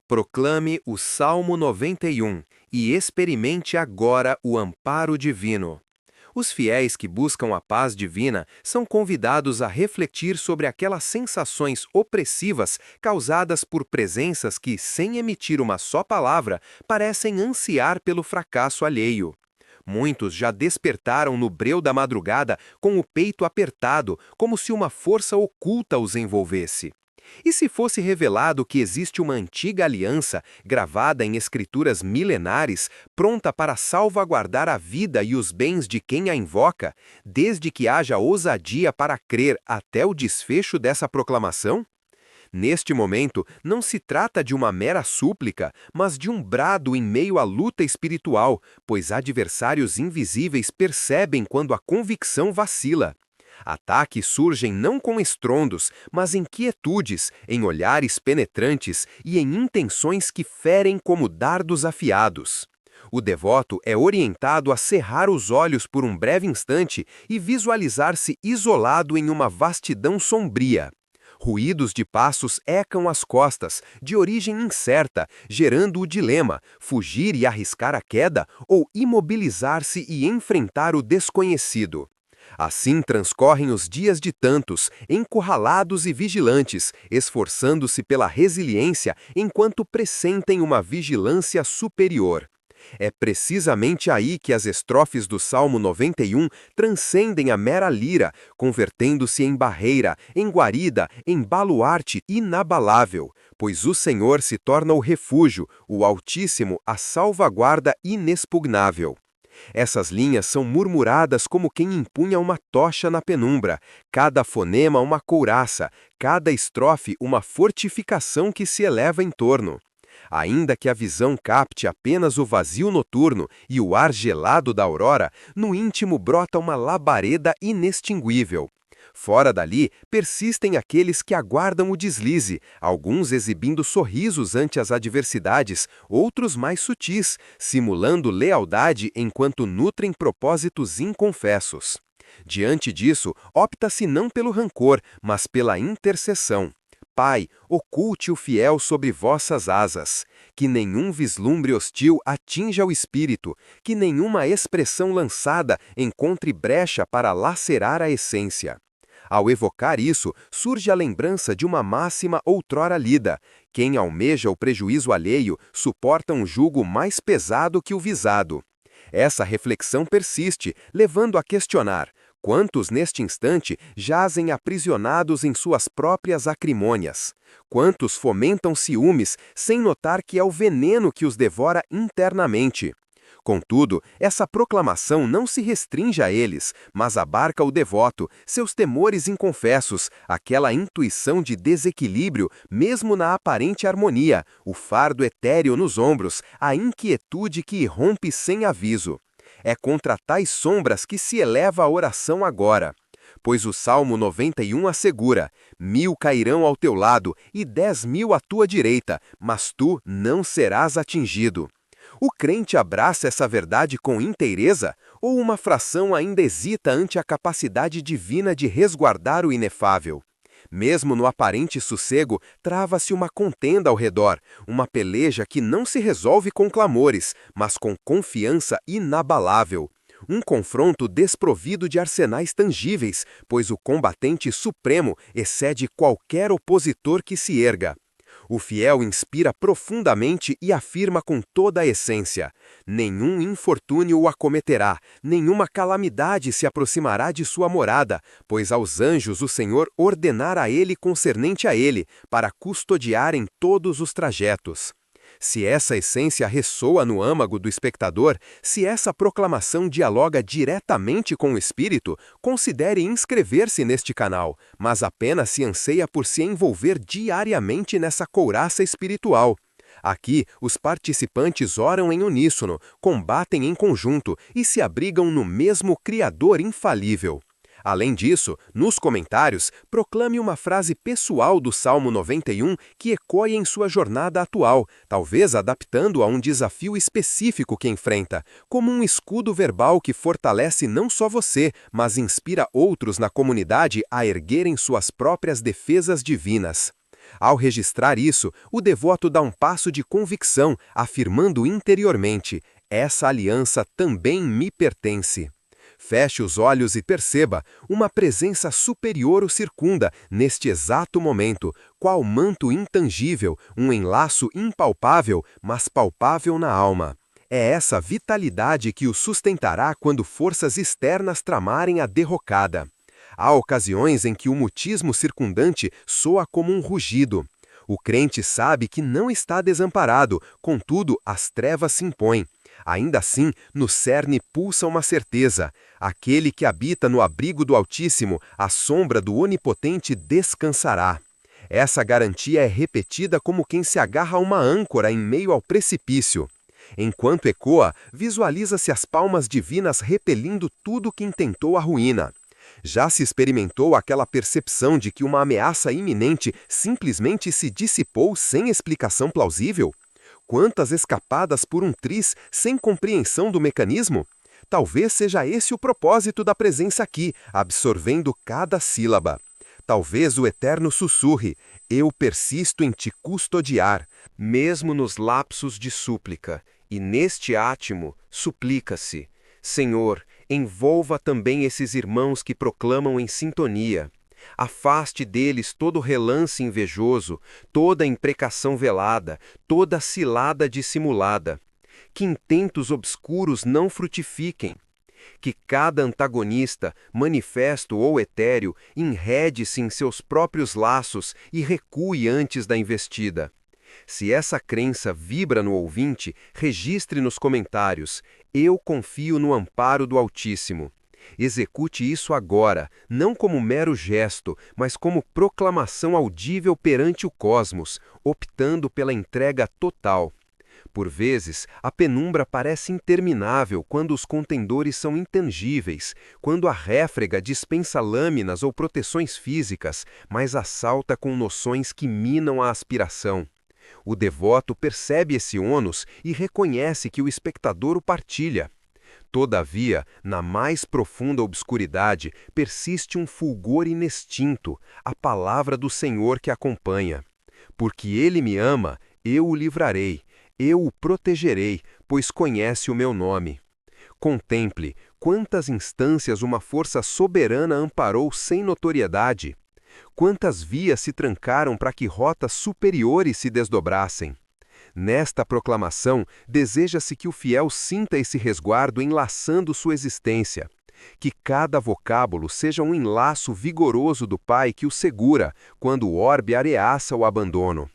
Proclame o Salmo 91 e experimente agora o amparo divino. Os fiéis que buscam a paz divina são convidados a refletir sobre aquelas sensações opressivas causadas por presenças que, sem emitir uma só palavra, parecem ansiar pelo fracasso alheio. Muitos já despertaram no breu da madrugada com o peito apertado, como se uma força oculta os envolvesse. E se fosse revelado que existe uma antiga aliança, gravada em escrituras milenares, pronta para salvaguardar a vida e os bens de quem a invoca, desde que haja ousadia para crer até o desfecho dessa proclamação? Neste momento, não se trata de uma mera súplica, mas de um brado em meio à luta espiritual, pois adversários invisíveis percebem quando a convicção vacila. Ataques surgem não com estrondos, mas em quietudes, em olhares penetrantes e em intenções que ferem como dardos afiados. O devoto é orientado a cerrar os olhos por um breve instante e visualizar-se isolado em uma vastidão sombria. Ruídos de passos ecam às costas, de origem incerta, gerando o dilema: fugir e arriscar a queda ou imobilizar-se e enfrentar o desconhecido. Assim transcorrem os dias de tantos, encurralados e vigilantes, esforçando-se pela resiliência enquanto pressentem uma vigilância superior. É precisamente aí que as estrofes do Salmo 91 transcendem a mera lira, convertendo-se em barreira, em guarida, em baluarte inabalável, pois o Senhor se torna o refúgio, o Altíssimo a salvaguarda inexpugnável. Essas linhas são murmuradas como quem empunha uma tocha na penumbra, cada fonema uma couraça, cada estrofe uma fortificação que se eleva em torno. Ainda que a visão capte apenas o vazio noturno e o ar gelado da aurora, no íntimo brota uma labareda inextinguível. Fora dali, persistem aqueles que aguardam o deslize, alguns exibindo sorrisos ante as adversidades, outros mais sutis, simulando lealdade enquanto nutrem propósitos inconfessos. Diante disso, opta-se não pelo rancor, mas pela intercessão. Pai, oculte o fiel sobre vossas asas, que nenhum vislumbre hostil atinja o espírito, que nenhuma expressão lançada encontre brecha para lacerar a essência. Ao evocar isso, surge a lembrança de uma máxima outrora lida: quem almeja o prejuízo alheio suporta um jugo mais pesado que o visado. Essa reflexão persiste, levando a questionar: quantos neste instante jazem aprisionados em suas próprias acrimônias? Quantos fomentam ciúmes sem notar que é o veneno que os devora internamente? Contudo, essa proclamação não se restringe a eles, mas abarca o devoto, seus temores inconfessos, aquela intuição de desequilíbrio, mesmo na aparente harmonia, o fardo etéreo nos ombros, a inquietude que irrompe sem aviso. É contra tais sombras que se eleva a oração agora. Pois o Salmo 91 assegura: 1000 cairão ao teu lado e 10.000 à tua direita, mas tu não serás atingido. O crente abraça essa verdade com inteireza, ou uma fração ainda hesita ante a capacidade divina de resguardar o inefável? Mesmo no aparente sossego, trava-se uma contenda ao redor, uma peleja que não se resolve com clamores, mas com confiança inabalável. Um confronto desprovido de arsenais tangíveis, pois o combatente supremo excede qualquer opositor que se erga. O fiel inspira profundamente e afirma com toda a essência: nenhum infortúnio o acometerá, nenhuma calamidade se aproximará de sua morada, pois aos anjos o Senhor ordenara a ele concernente a ele, para custodiarem todos os trajetos. Se essa essência ressoa no âmago do espectador, se essa proclamação dialoga diretamente com o espírito, considere inscrever-se neste canal, mas apenas se anseia por se envolver diariamente nessa couraça espiritual. Aqui, os participantes oram em uníssono, combatem em conjunto e se abrigam no mesmo Criador infalível. Além disso, nos comentários, proclame uma frase pessoal do Salmo 91 que ecoe em sua jornada atual, talvez adaptando a um desafio específico que enfrenta, como um escudo verbal que fortalece não só você, mas inspira outros na comunidade a erguerem suas próprias defesas divinas. Ao registrar isso, o devoto dá um passo de convicção, afirmando interiormente: essa aliança também me pertence. Feche os olhos e perceba, uma presença superior o circunda, neste exato momento, qual manto intangível, um enlaço impalpável, mas palpável na alma. É essa vitalidade que o sustentará quando forças externas tramarem a derrocada. Há ocasiões em que o mutismo circundante soa como um rugido. O crente sabe que não está desamparado, contudo, as trevas se impõem. Ainda assim, no cerne pulsa uma certeza: aquele que habita no abrigo do Altíssimo, à sombra do Onipotente, descansará. Essa garantia é repetida como quem se agarra a uma âncora em meio ao precipício. Enquanto ecoa, visualiza-se as palmas divinas repelindo tudo que intentou a ruína. Já se experimentou aquela percepção de que uma ameaça iminente simplesmente se dissipou sem explicação plausível? Quantas escapadas por um triz sem compreensão do mecanismo? Talvez seja esse o propósito da presença aqui, absorvendo cada sílaba. Talvez o Eterno sussurre: eu persisto em te custodiar, mesmo nos lapsos de súplica, e neste átimo suplica-se: Senhor, envolva também esses irmãos que proclamam em sintonia. Afaste deles todo relance invejoso, toda imprecação velada, toda cilada dissimulada. Que intentos obscuros não frutifiquem. Que cada antagonista, manifesto ou etéreo, enrede-se em seus próprios laços e recue antes da investida. Se essa crença vibra no ouvinte, registre nos comentários: eu confio no amparo do Altíssimo. Execute isso agora, não como mero gesto, mas como proclamação audível perante o cosmos, optando pela entrega total. Por vezes, a penumbra parece interminável quando os contendores são intangíveis, quando a réfrega dispensa lâminas ou proteções físicas, mas assalta com noções que minam a aspiração. O devoto percebe esse ônus e reconhece que o espectador o partilha. Todavia, na mais profunda obscuridade, persiste um fulgor inextinto, a palavra do Senhor que acompanha. Porque Ele me ama, eu o livrarei, eu o protegerei, pois conhece o meu nome. Contemple quantas instâncias uma força soberana amparou sem notoriedade. Quantas vias se trancaram para que rotas superiores se desdobrassem. Nesta proclamação, deseja-se que o fiel sinta esse resguardo enlaçando sua existência. Que cada vocábulo seja um enlaço vigoroso do Pai que o segura quando o orbe areaça o abandono.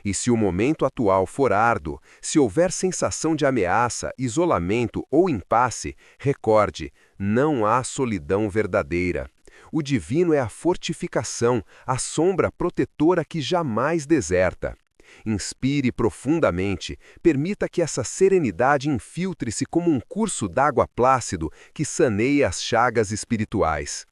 E se o momento atual for árduo, se houver sensação de ameaça, isolamento ou impasse, recorde: não há solidão verdadeira. O divino é a fortificação, a sombra protetora que jamais deserta. Inspire profundamente, permita que essa serenidade infiltre-se como um curso d'água plácido que saneia as chagas espirituais.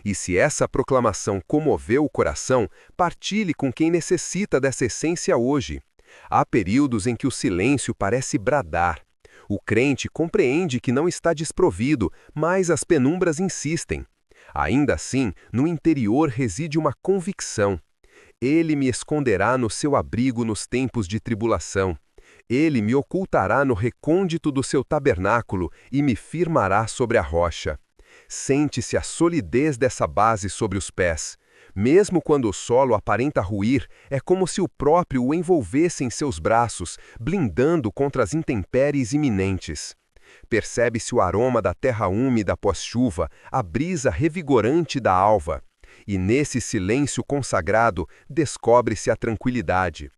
E se essa proclamação comoveu o coração, partilhe com quem necessita dessa essência hoje. Há períodos em que o silêncio parece bradar. O crente compreende que não está desprovido, mas as penumbras insistem. Ainda assim, no interior reside uma convicção. Ele me esconderá no seu abrigo nos tempos de tribulação. Ele me ocultará no recôndito do seu tabernáculo e me firmará sobre a rocha. Sente-se a solidez dessa base sobre os pés. Mesmo quando o solo aparenta ruir, é como se o próprio o envolvesse em seus braços, blindando contra as intempéries iminentes. Percebe-se o aroma da terra úmida pós-chuva, a brisa revigorante da alva. E nesse silêncio consagrado, descobre-se a tranquilidade.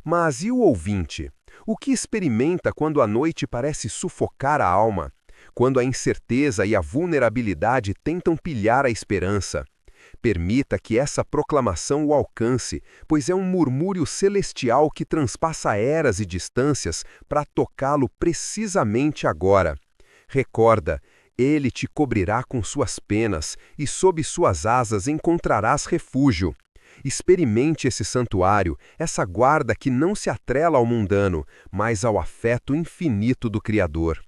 Mas e o ouvinte? O que experimenta quando a noite parece sufocar a alma? Quando a incerteza e a vulnerabilidade tentam pilhar a esperança? Permita que essa proclamação o alcance, pois é um murmúrio celestial que transpassa eras e distâncias para tocá-lo precisamente agora. Recorda: Ele te cobrirá com suas penas, e sob suas asas encontrarás refúgio. Experimente esse santuário, essa guarda que não se atrela ao mundano, mas ao afeto infinito do Criador.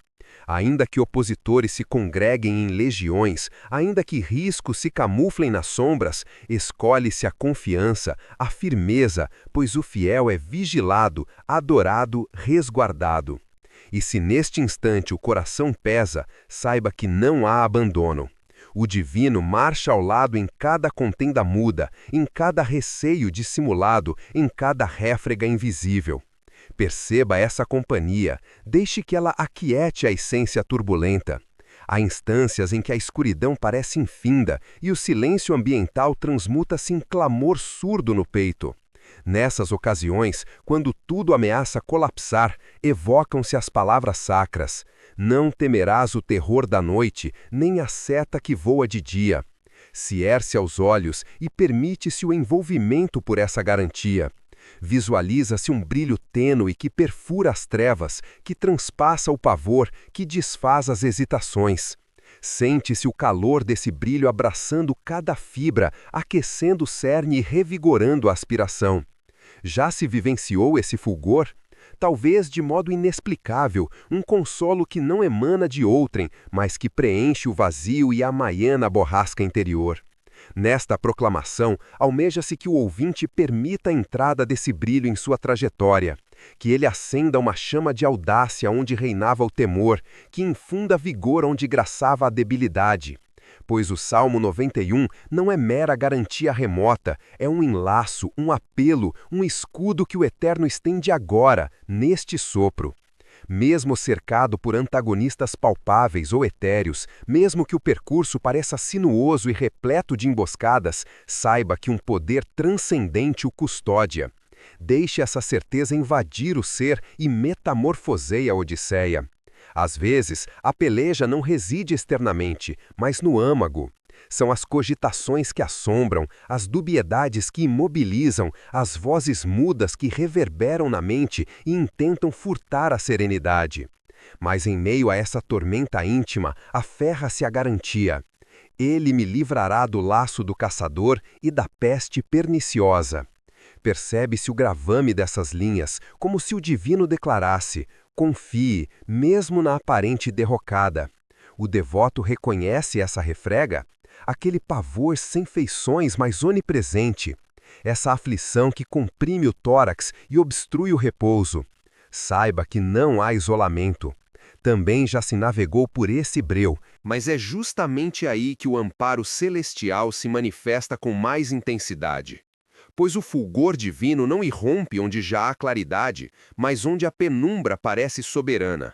Ainda que opositores se congreguem em legiões, ainda que riscos se camuflem nas sombras, escolhe-se a confiança, a firmeza, pois o fiel é vigilado, adorado, resguardado. E se neste instante o coração pesa, saiba que não há abandono. O divino marcha ao lado em cada contenda muda, em cada receio dissimulado, em cada réfrega invisível. Perceba essa companhia, deixe que ela aquiete a essência turbulenta. Há instâncias em que a escuridão parece infinda e o silêncio ambiental transmuta-se em clamor surdo no peito. Nessas ocasiões, quando tudo ameaça colapsar, evocam-se as palavras sacras: não temerás o terror da noite, nem a seta que voa de dia. Se erce aos olhos e permite-se o envolvimento por essa garantia. Visualiza-se um brilho tênue que perfura as trevas, que transpassa o pavor, que desfaz as hesitações. Sente-se o calor desse brilho abraçando cada fibra, aquecendo o cerne e revigorando a aspiração. Já se vivenciou esse fulgor? Talvez de modo inexplicável, um consolo que não emana de outrem, mas que preenche o vazio e amaiana a borrasca interior. Nesta proclamação, almeja-se que o ouvinte permita a entrada desse brilho em sua trajetória, que ele acenda uma chama de audácia onde reinava o temor, que infunda vigor onde graçava a debilidade. Pois o Salmo 91 não é mera garantia remota, é um enlaço, um apelo, um escudo que o Eterno estende agora, neste sopro. Mesmo cercado por antagonistas palpáveis ou etéreos, mesmo que o percurso pareça sinuoso e repleto de emboscadas, saiba que um poder transcendente o custódia. Deixe essa certeza invadir o ser e metamorfoseie a Odisseia. Às vezes, a peleja não reside externamente, mas no âmago. São as cogitações que assombram, as dubiedades que imobilizam, as vozes mudas que reverberam na mente e intentam furtar a serenidade. Mas em meio a essa tormenta íntima, aferra-se a garantia. Ele me livrará do laço do caçador e da peste perniciosa. Percebe-se o gravame dessas linhas, como se o divino declarasse: confie, mesmo na aparente derrocada. O devoto reconhece essa refrega? Aquele pavor sem feições, mas onipresente. Essa aflição que comprime o tórax e obstrui o repouso. Saiba que não há isolamento. Também já se navegou por esse breu, mas é justamente aí que o amparo celestial se manifesta com mais intensidade. Pois o fulgor divino não irrompe onde já há claridade, mas onde a penumbra parece soberana.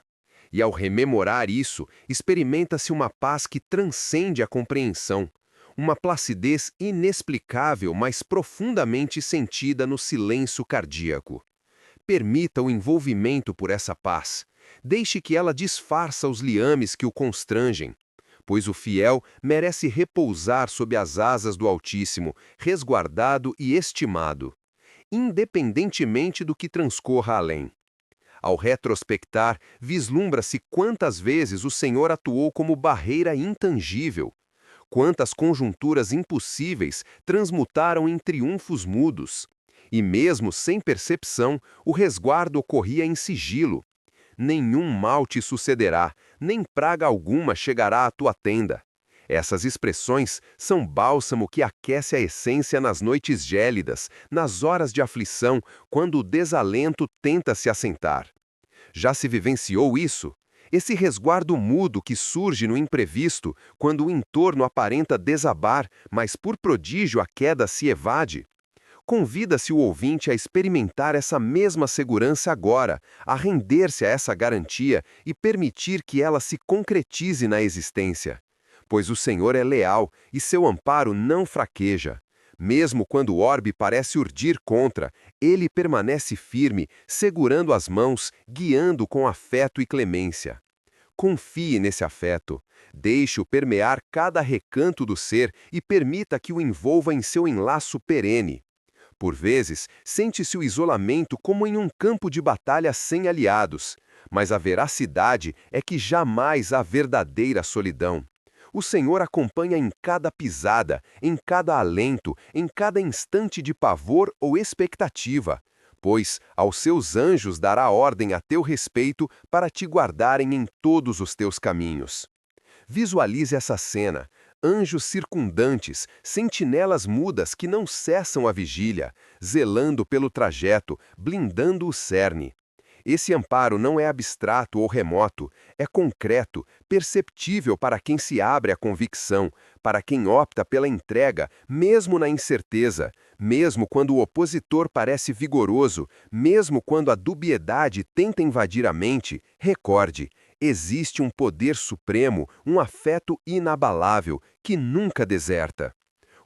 E ao rememorar isso, experimenta-se uma paz que transcende a compreensão, uma placidez inexplicável, mas profundamente sentida no silêncio cardíaco. Permita o envolvimento por essa paz. Deixe que ela disfarça os liames que o constrangem, pois o fiel merece repousar sob as asas do Altíssimo, resguardado e estimado, independentemente do que transcorra além. Ao retrospectar, vislumbra-se quantas vezes o Senhor atuou como barreira intangível, quantas conjunturas impossíveis transmutaram em triunfos mudos, e mesmo sem percepção, o resguardo ocorria em sigilo. Nenhum mal te sucederá, nem praga alguma chegará à tua tenda. Essas expressões são bálsamo que aquece a essência nas noites gélidas, nas horas de aflição, quando o desalento tenta se assentar. Já se vivenciou isso? Esse resguardo mudo que surge no imprevisto, quando o entorno aparenta desabar, mas por prodígio a queda se evade? Convida-se o ouvinte a experimentar essa mesma segurança agora, a render-se a essa garantia e permitir que ela se concretize na existência. Pois o Senhor é leal e seu amparo não fraqueja. Mesmo quando o orbe parece urdir contra, ele permanece firme, segurando as mãos, guiando com afeto e clemência. Confie nesse afeto. Deixe-o permear cada recanto do ser e permita que o envolva em seu enlaço perene. Por vezes, sente-se o isolamento como em um campo de batalha sem aliados, mas a veracidade é que jamais há verdadeira solidão. O Senhor acompanha em cada pisada, em cada alento, em cada instante de pavor ou expectativa, Depois, aos seus anjos dará ordem a teu respeito para te guardarem em todos os teus caminhos. Visualize essa cena. Anjos circundantes, sentinelas mudas que não cessam a vigília, zelando pelo trajeto, blindando o cerne. Esse amparo não é abstrato ou remoto, é concreto, perceptível para quem se abre à convicção, para quem opta pela entrega, mesmo na incerteza, mesmo quando o opositor parece vigoroso, mesmo quando a dubiedade tenta invadir a mente. Recorde, existe um poder supremo, um afeto inabalável, que nunca deserta.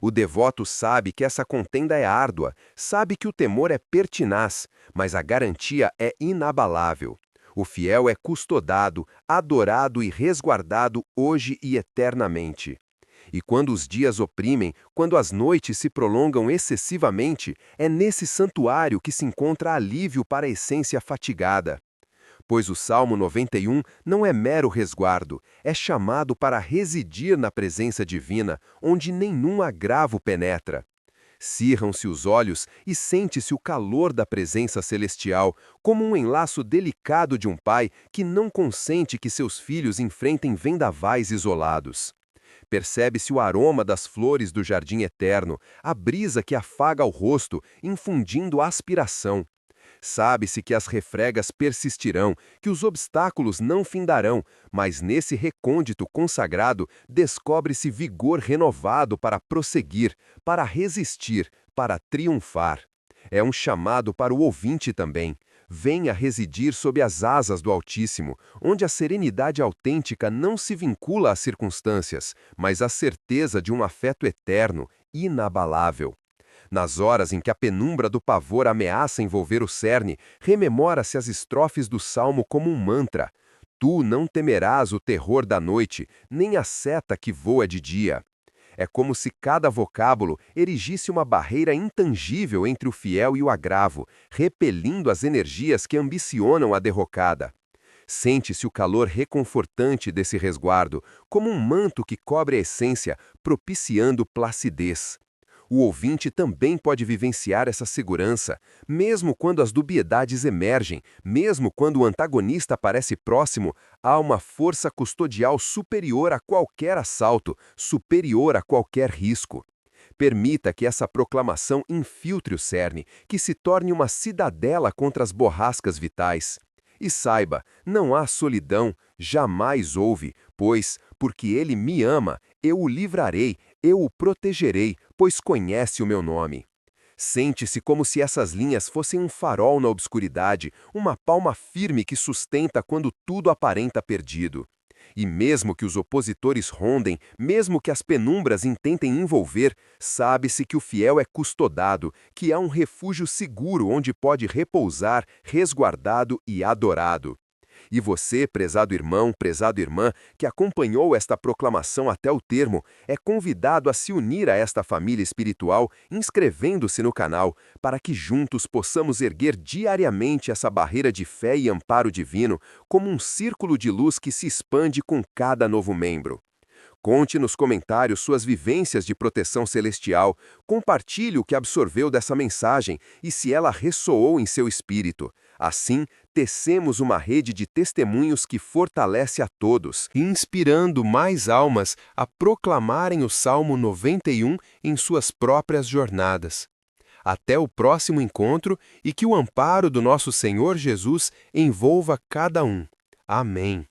O devoto sabe que essa contenda é árdua, sabe que o temor é pertinaz, mas a garantia é inabalável. O fiel é custodado, adorado e resguardado hoje e eternamente. E quando os dias oprimem, quando as noites se prolongam excessivamente, é nesse santuário que se encontra alívio para a essência fatigada. Pois o Salmo 91 não é mero resguardo, é chamado para residir na presença divina, onde nenhum agravo penetra. Cirram-se os olhos e sente-se o calor da presença celestial, como um enlaço delicado de um pai que não consente que seus filhos enfrentem vendavais isolados. Percebe-se o aroma das flores do jardim eterno, a brisa que afaga o rosto, infundindo aspiração. Sabe-se que as refregas persistirão, que os obstáculos não findarão, mas nesse recôndito consagrado descobre-se vigor renovado para prosseguir, para resistir, para triunfar. É um chamado para o ouvinte também. Venha residir sob as asas do Altíssimo, onde a serenidade autêntica não se vincula às circunstâncias, mas à certeza de um afeto eterno, inabalável. Nas horas em que a penumbra do pavor ameaça envolver o cerne, rememora-se as estrofes do salmo como um mantra. Tu não temerás o terror da noite, nem a seta que voa de dia. É como se cada vocábulo erigisse uma barreira intangível entre o fiel e o agravo, repelindo as energias que ambicionam a derrocada. Sente-se o calor reconfortante desse resguardo, como um manto que cobre a essência, propiciando placidez. O ouvinte também pode vivenciar essa segurança, mesmo quando as dubiedades emergem, mesmo quando o antagonista parece próximo, há uma força custodial superior a qualquer assalto, superior a qualquer risco. Permita que essa proclamação infiltre o cerne, que se torne uma cidadela contra as borrascas vitais. E saiba, não há solidão, jamais houve, pois, porque ele me ama, eu o livrarei, eu o protegerei, pois conhece o meu nome. Sente-se como se essas linhas fossem um farol na obscuridade, uma palma firme que sustenta quando tudo aparenta perdido. E mesmo que os opositores rondem, mesmo que as penumbras intentem envolver, sabe-se que o fiel é custodado, que há um refúgio seguro onde pode repousar, resguardado e adorado. E você, prezado irmão, prezado irmã, que acompanhou esta proclamação até o termo, é convidado a se unir a esta família espiritual, inscrevendo-se no canal, para que juntos possamos erguer diariamente essa barreira de fé e amparo divino, como um círculo de luz que se expande com cada novo membro. Conte nos comentários suas vivências de proteção celestial, compartilhe o que absorveu dessa mensagem e se ela ressoou em seu espírito. Assim, tecemos uma rede de testemunhos que fortalece a todos, inspirando mais almas a proclamarem o Salmo 91 em suas próprias jornadas. Até o próximo encontro e que o amparo do nosso Senhor Jesus envolva cada um. Amém.